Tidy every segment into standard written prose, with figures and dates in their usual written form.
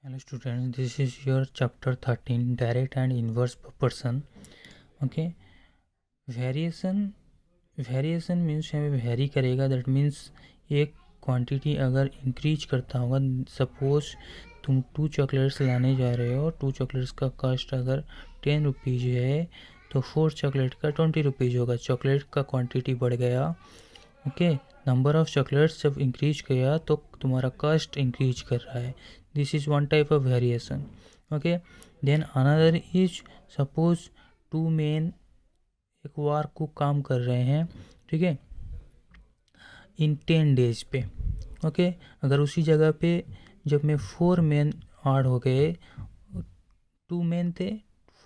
Hello students, this is your chapter 13 direct and inverse proportion. Okay, variation means very करेगा. That means एक quantity अगर increase करता होगा. Suppose तुम 2 chocolates लाने जा रहे हो. 2 चॉकलेट्स का कॉस्ट अगर 10 रुपीज़ है तो 4 चॉकलेट का 20 रुपीज़ होगा. चॉकलेट का क्वांटिटी बढ़ गया. ओके, नंबर ऑफ चॉकलेट्स जब इंक्रीज किया तो तुम्हारा कॉस्ट इंक्रीज कर रहा है. This is one type of variation. Okay, then another is suppose 2 men एक वार को काम कर रहे हैं. ठीक है, इन 10 डेज पे. ओके, अगर उसी जगह पे जब में 4 मेन ऐड हो गए, 2 मेन थे,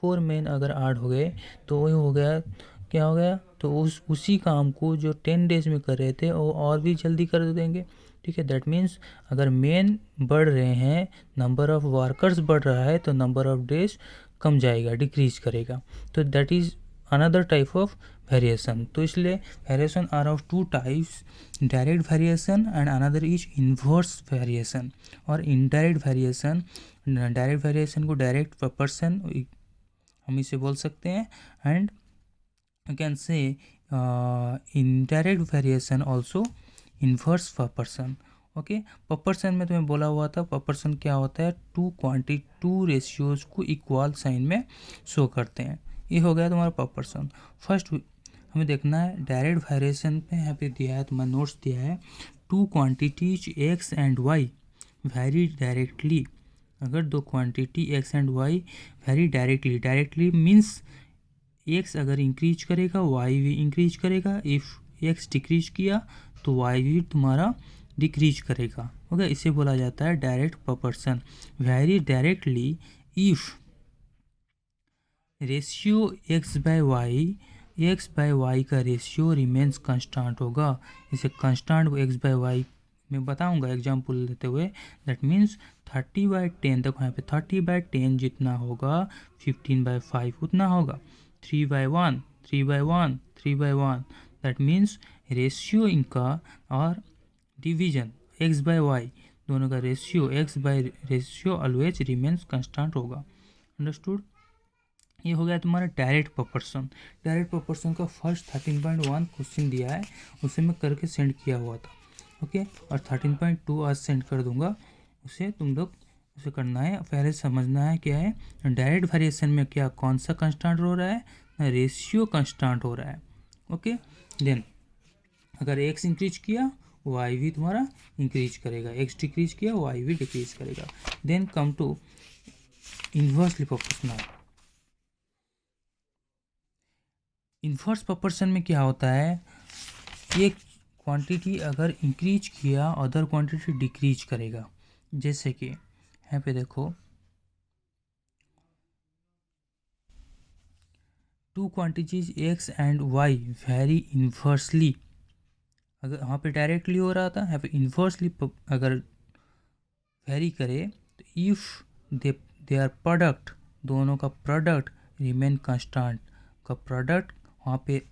4 मेन अगर ऐड हो गए तो वही हो गया. क्या हो गया? तो उसी काम को जो 10 डेज में कर रहे थे वो और भी जल्दी कर देंगे. ठीक है, दैट मीन्स अगर मेन बढ़ रहे हैं, नंबर ऑफ वर्कर्स बढ़ रहा है तो नंबर ऑफ डेज कम जाएगा, डिक्रीज करेगा. तो that is another type of variation. तो इसलिए variation are of 2 types, direct variation and another is inverse variation. और इनडायरेक्ट वेरिएशन, डायरेक्ट वेरिएशन को डायरेक्ट प्रोपोर्शन हम इसे बोल सकते हैं. And you can say indirect variation also inverse proportion. Okay, proportion में तुम्हें बोला हुआ था. proportion क्या होता है? 2 रेशियोज को इक्वल साइन में शो करते हैं. ये हो गया तुम्हारा proportion. फर्स्ट हमें देखना है डायरेक्ट वेरिएशन पे. यहाँ पे दिया है, तुम्हारा नोट्स दिया है, 2 quantities x and y very directly. अगर 2 quantity x and y very directly means x अगर इंक्रीज करेगा वाई भी इंक्रीज करेगा. इफ़ एक्स डिक्रीज किया तो वाई भी तुम्हारा डिक्रीज करेगा. ओके, इसे बोला जाता है direct proportion. Very directly if ratio x by y का रेशियो रिमेन्स कांस्टेंट होगा. इसे कांस्टेंट एक्स बाय वाई मैं बताऊंगा एग्जाम्पल देते हुए. दैट मीन्स 30/10, देखो यहाँ पे 30/10 जितना होगा 15/5 उतना होगा. 3/1 दैट मीन्स रेशियो इनका और डिवीजन एक्स बाय वाई दोनों का ratio x by ratio always remains constant होगा. अंडरस्टूड? ये हो गया तुम्हारा डायरेक्ट प्रोपोर्शन. डायरेक्ट प्रोपोर्शन का फर्स्ट 13.1 क्वेश्चन दिया है, उसे मैं करके सेंड किया हुआ था. ओके, और 13.2 आज सेंड कर दूंगा. उसे तुम लोग उसे करना है. पहले समझना है क्या है डायरेक्ट वेरिएशन में, क्या कौन सा कांस्टेंट हो रहा है, ना रेशियो कांस्टेंट हो रहा है. ओके, देन अगर एक्स इंक्रीज किया वाई भी तुम्हारा इंक्रीज करेगा, एक्स डिक्रीज किया वाई भी डिक्रीज करेगा. Then come to inversely proportional. Inverse proportion में क्या होता है, एक क्वांटिटी अगर इंक्रीज किया अदर क्वांटिटी डिक्रीज करेगा. जैसे कि यहाँ पे देखो 2 quantities x and y very inversely. अगर यहाँ पे डायरेक्टली हो रहा था, यहाँ पे इन्वर्सली अगर वेरी करे तो इफ़ दे आर प्रोडक्ट, दोनों का प्रोडक्ट रिमेन कांस्टेंट. का प्रोडक्ट वहाँ पे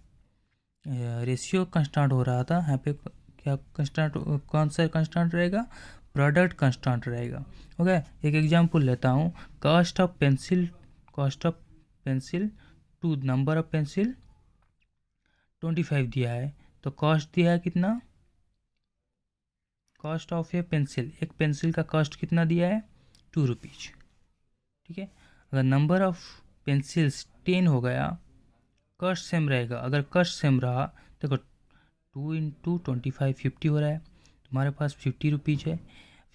रेशियो कांस्टेंट हो रहा था, यहाँ पे क्या कांस्टेंट, कौन सा कांस्टेंट रहेगा? प्रोडक्ट कांस्टेंट रहेगा. ओके, एक एग्जांपल लेता हूँ. Cost of pencil to number of pencil 25 दिया है. तो कॉस्ट दिया है कितना? कॉस्ट ऑफ ए पेंसिल, एक पेंसिल का कॉस्ट कितना दिया है? 2 रुपीज़. ठीक है, अगर नंबर ऑफ पेंसिल्स 10 हो गया, कॉस्ट सेम रहेगा. अगर कॉस्ट सेम रहा, देखो 2 × 25 50 हो रहा है. तुम्हारे पास 50 रुपीज़ है.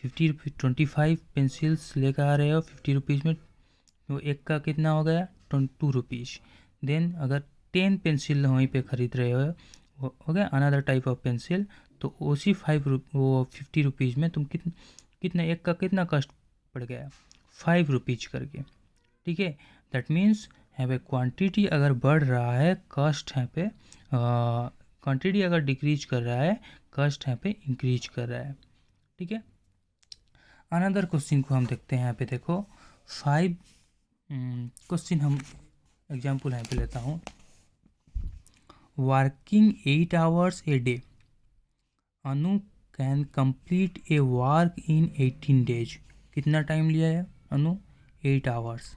50 रुपीज़ 25 पेंसिल्स लेकर आ रहे हो 50 रुपीज़ में, तो एक का कितना हो गया? 2 रुपीज़. देन अगर 10 पेंसिल वहीं पे ख़रीद रहे हो गया अनदर टाइप ऑफ पेंसिल, तो उसी 50 रुपीज़ में तुम कितना एक का कितना कॉस्ट पड़ गया? 5 रुपीज़ करके. ठीक है, दैट मीन्स यहाँ पे क्वांटिटी अगर बढ़ रहा है, कॉस्ट यहाँ पे क्वांटिटी अगर डिक्रीज कर रहा है, कॉस्ट यहाँ पे इंक्रीज कर रहा है. ठीक है, अनदर क्वेश्चन को हम देखते हैं. यहाँ पे देखो 5 क्वेश्चन हम एग्जाम्पल यहाँ पे लेता हूँ. Working 8 hours a day, Anu can complete A work in 18 days. कितना टाइम लिया है अनु? 8 आवर्स।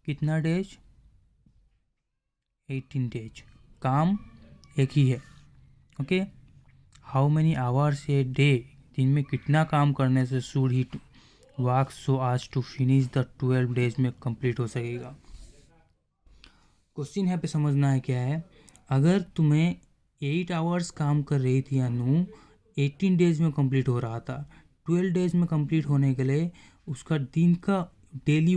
कितना डेज? 18 डेज। काम एक ही है। Okay, how many hours a day, दिन में कितना काम करने से शुड ही वर्क सो आज टू फिनिश द 12 डेज में कंप्लीट हो सकेगा। क्वेश्चन यहाँ पे समझना है क्या है, अगर तुम्हें 8 आवर्स काम कर रही थी अनु, 18 डेज में कंप्लीट हो रहा था, 12 डेज में कंप्लीट होने के लिए उसका दिन का डेली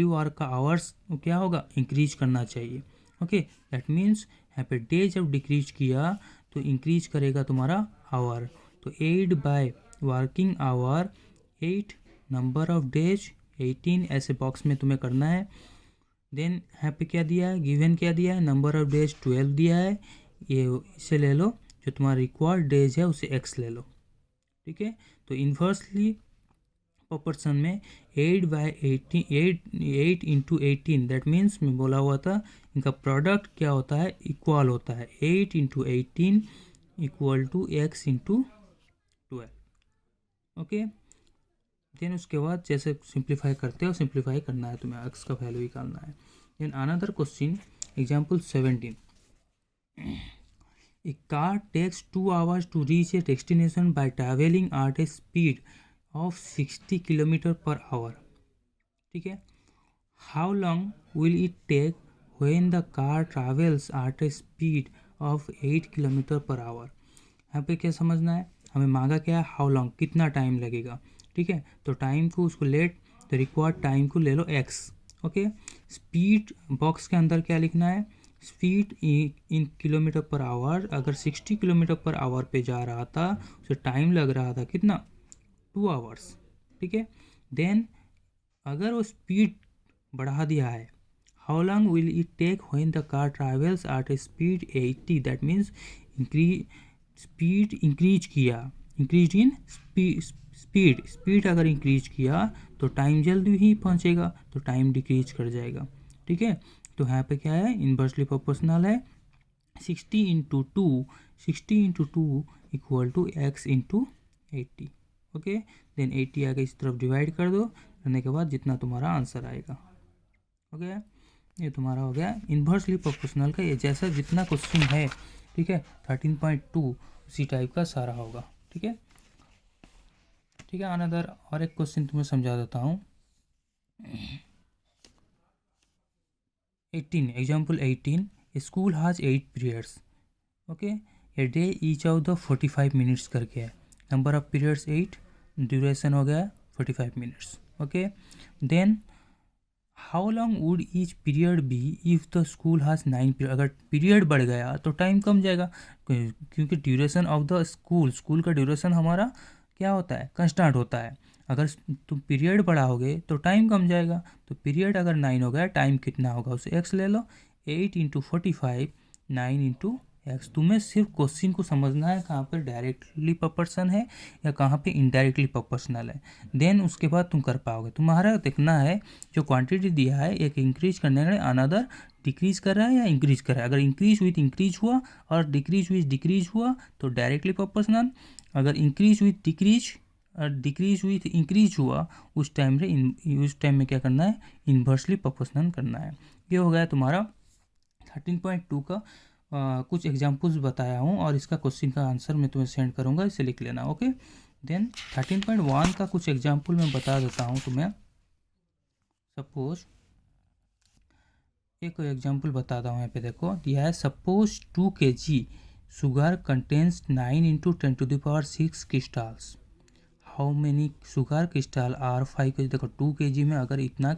वर्क का आवर्स क्या होगा? इंक्रीज करना चाहिए। ओके, दैट मीन्स यहाँ पे डे जब डिक्रीज किया तो इंक्रीज करेगा तुम्हारा आवर। तो 8 by working hour, 8 number of days 18 ऐसे बॉक्स में तुम्हें करना है। देन यहाँ पे क्या दिया है, गिवन क्या दिया है, नंबर ऑफ डेज 12 दिया है, ये इसे ले लो, जो तुम्हारा रिक्वायर्ड डेज है उसे x ले लो। ठीक है, तो इन्वर्सली प्रोपोर्शन में 8 बाय 18, 8 इंटू 18, दैट मीन्स मैं बोला हुआ था इनका प्रोडक्ट क्या होता है, इक्वल होता है 8 into 18 equal to x into 12। Okay, then उसके बाद जैसे सिंप्लीफाई करते हो, सिंप्लीफाई करना है तुम्हें, x का वैल्यू निकालना है। Then another question, example 17, a car takes 2 hours to reach a destination by travelling at a speed of 60 kilometre per hour. ठीक है, how long will it take when the car travels at a speed of 8 kilometre per hour. यहाँ पे क्या समझना है, हमें मांगा क्या है, हाउ लॉन्ग, कितना टाइम लगेगा। ठीक है, तो टाइम को उसको लेट, तो रिक्वायर्ड टाइम को ले लो x। ओके, स्पीड बॉक्स के अंदर क्या लिखना है, speed in kilometre per our, अगर 60 किलोमीटर पर आवर पे जा रहा था उसे टाइम लग रहा था कितना, 2 आवर्स। ठीक है, देन अगर वो स्पीड बढ़ा दिया है, how long will it take when the car travels at a speed 80, that means speed increase किया, इंक्रीज इन स्पीड अगर इंक्रीज किया तो टाइम जल्दी ही पहुंचेगा, तो टाइम डिक्रीज कर जाएगा। ठीक है, तो यहाँ पे क्या है, इन्वर्सली प्रोपोर्शनल है, 60 into 2 equal to x into 80। Okay, then 80 आगे इस तरफ डिवाइड कर दो, करने के बाद जितना तुम्हारा आंसर आएगा। ओके, ये तुम्हारा हो गया इन्वर्सली प्रोपोर्शनल का, ये जैसा जितना क्वेश्चन है, ठीक है, 13.2 उसी टाइप का सारा होगा। ठीक है, ठीक है, अनदर और एक क्वेश्चन तुम्हें समझा देता हूँ। 18, example 18, school has 8 periods. Okay, a day each of the 45 minutes करके है, नंबर ऑफ पीरियड्स 8, ड्यूरेशन हो गया 45 minutes. Okay, then how long would each period be if the school has 9 period. अगर पीरियड बढ़ गया तो टाइम कम जाएगा, क्योंकि ड्यूरेशन ऑफ द स्कूल का ड्यूरेशन हमारा क्या होता है, कंस्टेंट होता है। अगर तुम पीरियड बढ़ाओगे तो टाइम कम जाएगा, तो पीरियड अगर 9 हो गया, टाइम कितना होगा उसे x ले लो, 8 इंटू 45, 9 इंटू x। तुम्हें सिर्फ क्वेश्चन को समझना है कहाँ पर डायरेक्टली प्रोपोर्शन है या कहाँ पे इनडायरेक्टली प्रोपोर्शनल है, देन उसके बाद तुम कर पाओगे। तुम्हारा देखना है जो क्वांटिटी दिया है, एक इंक्रीज करने के लिए अनदर डिक्रीज कर रहा है या इंक्रीज कर रहा है। अगर इंक्रीज विथ इंक्रीज हुआ और डिक्रीज विथ डिक्रीज हुआ तो डायरेक्टली प्रोपोर्शनल, अगर इंक्रीज विथ डिक्रीज और डिक्रीज विथ इंक्रीज हुआ उस टाइम में क्या करना है, इन्वर्सली प्रोपोर्शनल करना है। ये हो गया तुम्हारा 13.2 का कुछ एग्जाम्पल्स बताया हूँ, और इसका क्वेश्चन का आंसर मैं तुम्हें सेंड करूँगा, इसे लिख लेना। ओके, देन 13.1 का कुछ एग्जाम्पल मैं बता देता हूँ तुम्हें। सपोज एक एग्जाम्पल बताता हूँ, यहाँ पे देखो दिया है, suppose 2 kg sugar contains 9 into 10⁶ crystals, how many sugar crystal are 5 kg। देखो 2 kg में अगर इतना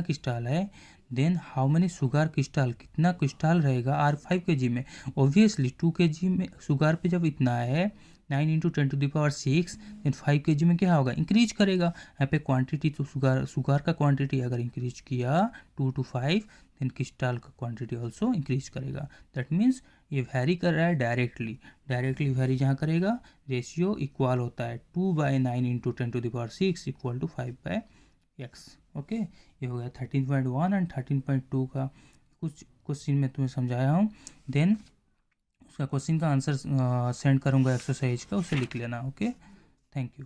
क्रिस्टल है, then how many sugar crystal, कितना क्रिस्टल रहेगा आर 5 kg में। ऑब्वियसली 2 kg में शुगर पे जब इतना है 9 इंटू 10⁶, देन 5 kg में क्या होगा, इंक्रीज करेगा। यहाँ पे क्वांटिटी तो शुगर का क्वांटिटी अगर इंक्रीज किया 2 to 5, देन क्रिस्टल का क्वांटिटी ऑल्सो इंक्रीज करेगा। दैट मीन्स ये वैरी कर रहा है डायरेक्टली वैरी जहाँ करेगा, रेशियो इक्वल होता है 2/9 into 10⁶ equal to 5/x। Okay, ये हो गया 13.1 एंड 13.2 का कुछ क्वेश्चन मैं तुम्हें समझाया हूँ। देन उसका क्वेश्चन का आंसर सेंड करूँगा एक्सरसाइज का, उसे लिख लेना। Okay, thank you.